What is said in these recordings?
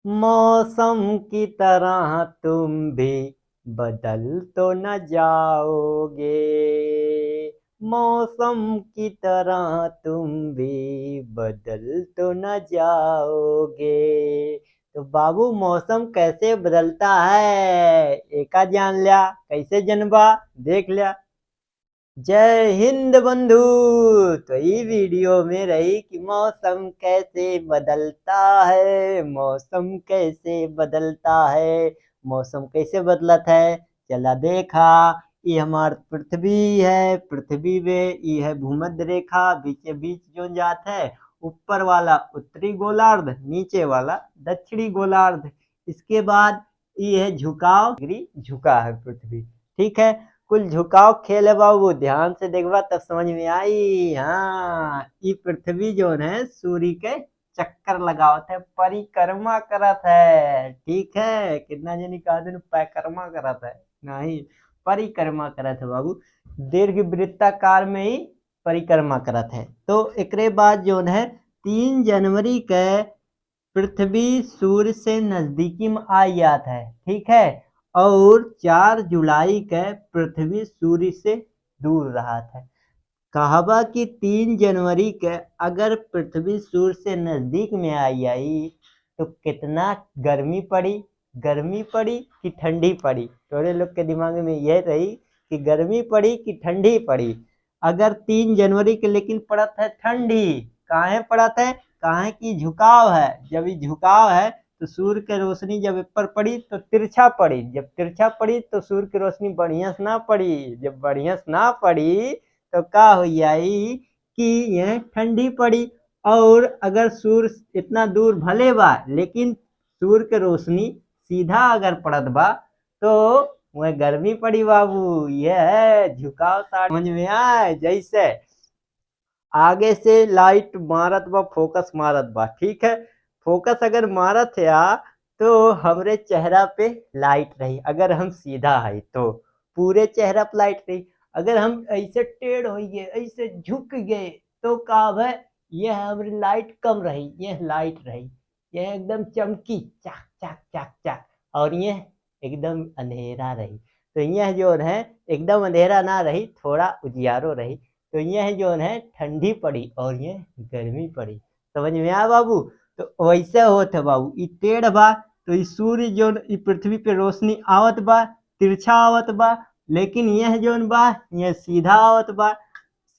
मौसम की तरह तुम भी बदल तो न जाओगे। मौसम की तरह तुम भी बदल तो न जाओगे। तो बाबू मौसम कैसे बदलता है एका जान लिया, कैसे जनबा देख लिया। जय हिंद बंधु। तो ये वीडियो में रही कि मौसम कैसे बदलता है, मौसम कैसे बदलता है, मौसम कैसे बदलत है। चला देखा, ये हमार पृथ्वी है, पृथ्वी में ये है भूमध्य रेखा, बीचे बीच जो जात है, ऊपर वाला उत्तरी गोलार्ध, नीचे वाला दक्षिणी गोलार्ध। इसके बाद ये है झुकाव, झुका है पृथ्वी। ठीक है, कुल झुकाव खेल है बाबू, ध्यान से देखबा तब समझ में आई। हाँ, ये पृथ्वी जो है सूर्य के चक्कर लगावत है, परिक्रमा करत है। ठीक है, कितना जनी कहा दिन परिक्रमा करत है, नहीं परिक्रमा करत है बाबू, दीर्घ वृत्ताकार में ही परिक्रमा करत है। तो एकरे बाद जो है 3 जनवरी के पृथ्वी सूर्य से नजदीकी में आ जाता है। ठीक है, और 4 जुलाई के पृथ्वी सूर्य से दूर रहा था। कहावा कि 3 जनवरी के अगर पृथ्वी सूर्य से नजदीक में आई तो कितना गर्मी पड़ी, गर्मी पड़ी कि ठंडी पड़ी। थोड़े लोग के दिमाग में यह रही कि गर्मी पड़ी कि ठंडी पड़ी। अगर 3 जनवरी के लेकिन पड़त है ठंडी। काहे पड़त है, काहे की झुकाव है। जब ये झुकाव है तो सूर्य के रोशनी जब ऊपर पड़ी तो तिरछा पड़ी, जब तिरछा पड़ी तो सूर्य की रोशनी बढ़िया से ना पड़ी, जब बढ़िया से ना पड़ी तो का हो जाई कि यह ठंडी पड़ी। और अगर सूर्य इतना दूर भले बा लेकिन सूर्य के रोशनी सीधा अगर पड़त बा तो वह गर्मी पड़ी बाबू। यह है झुकाव सा, समझ में आए। जैसे आगे से लाइट मारत बा, फोकस मारत बा। ठीक है, फोकस अगर मारत है तो हमरे चेहरा पे लाइट रही। अगर हम सीधा है तो पूरे चेहरा पे लाइट रही। अगर हम ऐसे टेढ़ हो गए, ऐसे झुक गए तो का है, यह हमारी लाइट कम रही, यह लाइट रही, यह एकदम चमकी चक चक चक चक, और यह एकदम अंधेरा रही। तो यह जो है एकदम अंधेरा ना रही, थोड़ा उजियारो रही। तो यह जो है ठंडी पड़ी और यह गर्मी पड़ी। समझ में आया बाबू। तो वैसे होत है बाबू, ई टेढ़ बा तो ई सूर्य जो ई पृथ्वी पे रोशनी आवत बा, तिरछा आवत बा। लेकिन यह जोन बा यह सीधा आवत बा,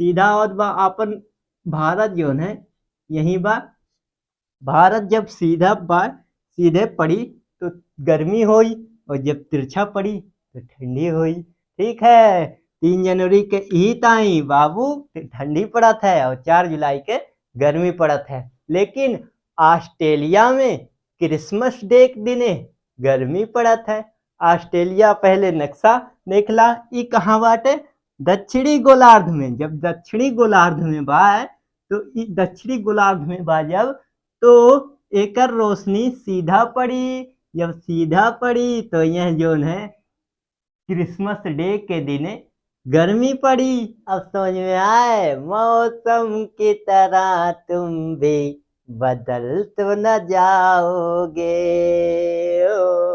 सीधा आवत बा। अपन भारत जो है यही बा, भारत जब सीधा बा, सीधे पड़ी तो गर्मी हुई, और जब तिरछा पड़ी तो ठंडी हुई। ठीक है, 3 जनवरी के ही ताई बाबू ठंडी पड़त है और 4 जुलाई के गर्मी पड़त है। लेकिन ऑस्ट्रेलिया में क्रिसमस डे के दिने गर्मी पड़त है। ऑस्ट्रेलिया पहले नक्शा देखला, ई कहाँ बाटे, दक्षिणी गोलार्ध में। जब दक्षिणी गोलार्ध में बा तो ई दक्षिणी गोलार्ध में बा जब, तो एकर रोशनी सीधा पड़ी। जब सीधा पड़ी तो यह जो है क्रिसमस डे के दिन गर्मी पड़ी। अब समझ में आए, मौसम की तरह तुम भी बदल तो न जाओगे। ओ